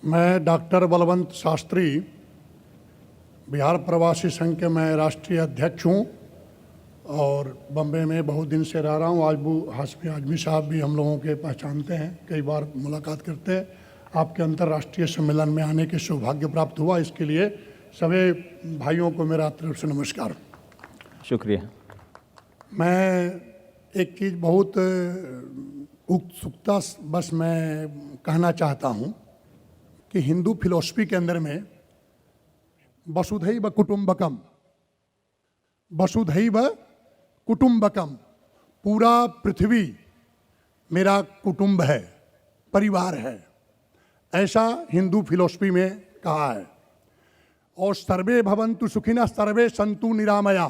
मैं डॉक्टर बलवंत शास्त्री बिहार प्रवासी संघ के मैं राष्ट्रीय अध्यक्ष हूँ और बम्बे में बहुत दिन से रह रहा हूँ। हाशमी आजमी साहब भी हम लोगों के पहचानते हैं, कई बार मुलाकात करते हैं। आपके अंतर्राष्ट्रीय सम्मेलन में आने के सौभाग्य प्राप्त हुआ, इसके लिए सभी भाइयों को मेरा तरफ से नमस्कार। शुक्रिया। मैं एक चीज़ बहुत उत्सुकता बस मैं कहना चाहता हूँ कि हिंदू फिलॉसफी के अंदर में वसुधैव कुटुंबकम, वसुधैव कुटुंबकम, पूरा पृथ्वी मेरा कुटुंब है, परिवार है, ऐसा हिंदू फिलॉसफी में कहा है। और सर्वे भवन्तु सुखिनः सर्वे सन्तु निरामया,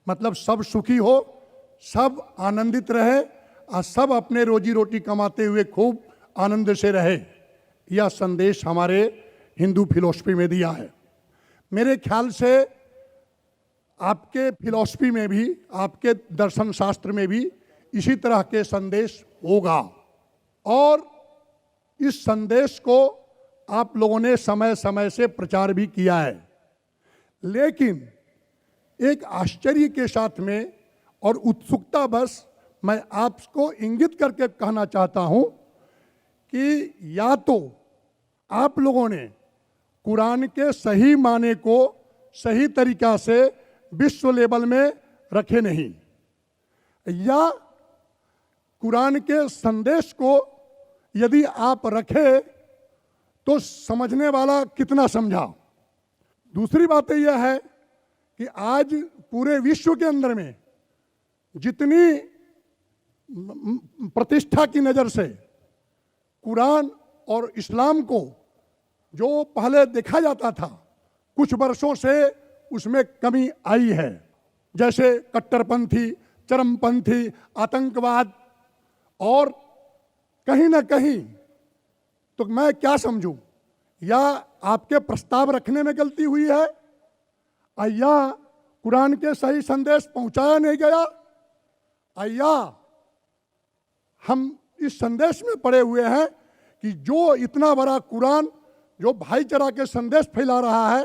मतलब सब सुखी हो, सब आनंदित रहे और सब अपने रोजी रोटी कमाते हुए खूब आनंद से रहे, यह संदेश हमारे हिंदू फिलॉसफी में दिया है। मेरे ख्याल से आपके फिलॉसफी में भी, आपके दर्शन शास्त्र में भी इसी तरह के संदेश होगा और इस संदेश को आप लोगों ने समय समय से प्रचार भी किया है। लेकिन एक आश्चर्य के साथ में और उत्सुकता बस मैं आपको इंगित करके कहना चाहता हूं कि या तो आप लोगों ने कुरान के सही माने को सही तरीका से विश्व लेवल में रखे नहीं, या कुरान के संदेश को यदि आप रखे तो समझने वाला कितना समझा। दूसरी बात यह है कि आज पूरे विश्व के अंदर में जितनी प्रतिष्ठा की नज़र से कुरान और इस्लाम को जो पहले देखा जाता था, कुछ वर्षों से उसमें कमी आई है। जैसे कट्टरपंथी, चरमपंथी, आतंकवाद, और कहीं ना कहीं तो मैं क्या समझूं, या आपके प्रस्ताव रखने में गलती हुई है, या कुरान के सही संदेश पहुंचाया नहीं गया, या हम इस संदेश में पड़े हुए हैं कि जो इतना बड़ा कुरान जो भाईचारा के संदेश फैला रहा है,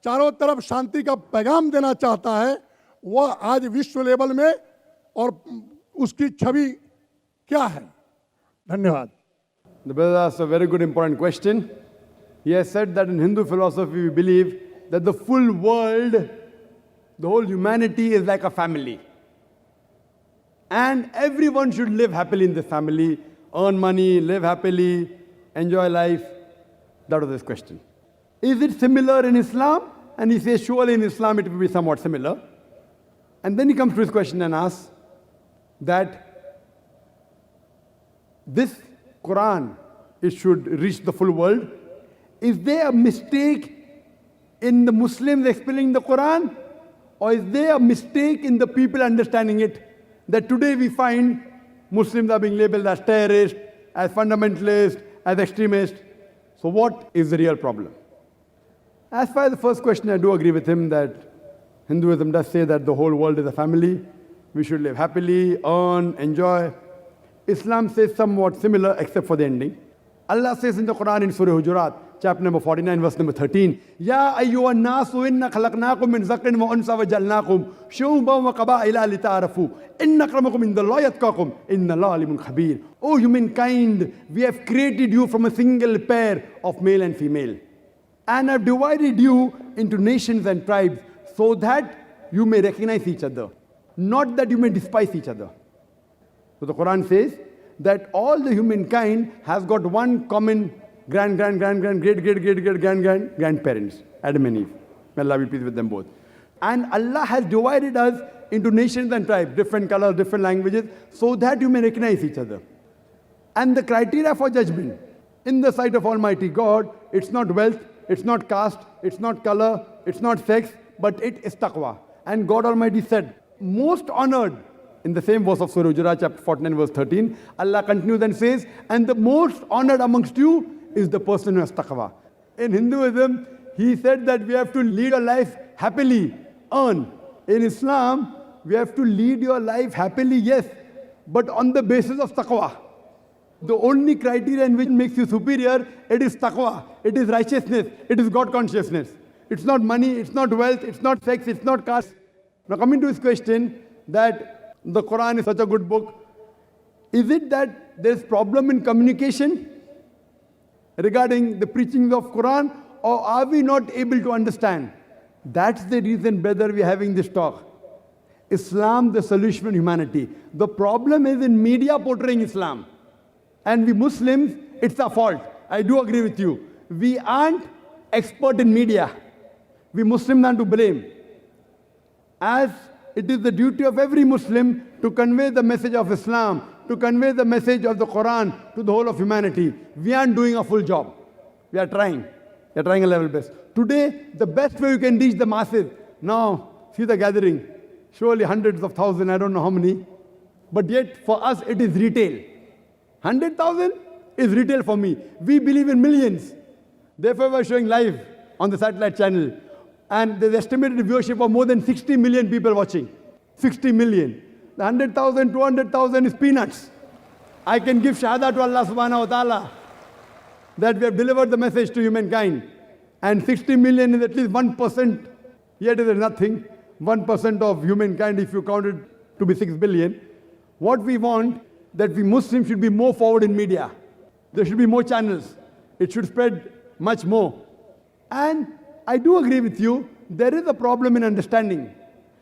चारों तरफ शांति का पैगाम देना चाहता है, वह आज विश्व लेवल में और उसकी छवि क्या है। धन्यवाद। The brother asked a very good important question. He has said that in Hindu philosophy we believe that the full world, the whole humanity is like a family. And everyone should live happily in this family, earn money, live happily, enjoy life. That was his question. Is it similar in Islam? And he says, surely in Islam it will be somewhat similar. And then he comes to his question and asks that this Quran, it should reach the full world. Is there a mistake in the Muslims explaining the Quran? Or is there a mistake in the people understanding it? That today we find Muslims are being labeled as terrorists, as fundamentalists, as extremists. So what is the real problem? As far as the first question, I do agree with him that Hinduism does say that the whole world is a family. We should live happily, earn, enjoy. Islam says somewhat similar except for the ending. Allah says in the Quran in Surah Hujurat, chapter number 49, verse number 13, Ya ayyuhan nasu inna khalaqnakum min zakrin wa unsa wa jalnakum shu'uban wa qaba'ila lita'arafu inna akramakum indallahi atqakum inna Allaha alimun khabir. O humankind, we have created you from a single pair of male and female, and have divided you into nations and tribes so that you may recognize each other, not that you may despise each other. So the Quran says that all the humankind has got one common grandparents, Adam and Eve. May Allah be pleased with them both. And Allah has divided us into nations and tribes, different colors, different languages, so that you may recognize each other. And the criteria for judgment in the sight of Almighty God, it's not wealth, it's not caste, it's not color, it's not sex, but it is taqwa. And God Almighty said, most honored, in the same verse of Surah Hujurat, chapter 49, verse 13, Allah continues and says, and the most honored amongst you is the person who has taqwa. In Hinduism, he said that we have to lead a life happily, earn. In Islam, we have to lead your life happily, yes, but on the basis of taqwa. the only criterion which makes you superior, it is taqwa, it is righteousness, it is God consciousness. It's not money, it's not wealth, it's not sex, it's not caste. Now coming to his question that the Quran is such a good book, is it that there's problem in communication regarding the preaching of Quran, or are we not able to understand? That's the reason, brother, we're having this talk. Islam, the solution for humanity. The problem is in media portraying Islam. And we Muslims, it's our fault. I do agree with you. We aren't expert in media. We Muslims are to blame. As it is the duty of every Muslim to convey the message of Islam, to convey the message of the Quran to the whole of humanity. We aren't doing a full job. We are trying. We are trying a level best. Today, the best way you can reach the masses. Now, see the gathering. Surely hundreds of thousands, I don't know how many. But yet, for us, it is retail. 100,000 is retail for me. We believe in millions. Therefore, we're showing live on the satellite channel. And there's estimated viewership of more than 60 million people watching. 60 million. The 100,000, 200,000 is peanuts. I can give shahada to Allah subhanahu wa ta'ala that we have delivered the message to humankind. And 60 million is at least 1%. Yet it is nothing. 1% of humankind if you count it to be 6 billion. What we want, that we Muslims should be more forward in media. There should be more channels. It should spread much more. And I do agree with you, there is a problem in understanding.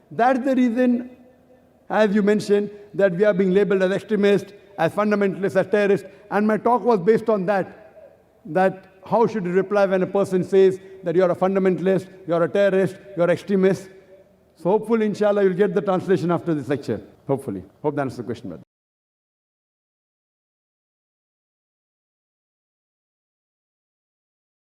That's the reason, as you mentioned, that we are being labeled as extremists, as fundamentalists, as terrorists. And my talk was based on that how should you reply when a person says that you're a fundamentalist, you're a terrorist, you're an extremist. So hopefully, inshallah, you'll get the translation after this lecture. Hopefully. Hope that answers the question, brother.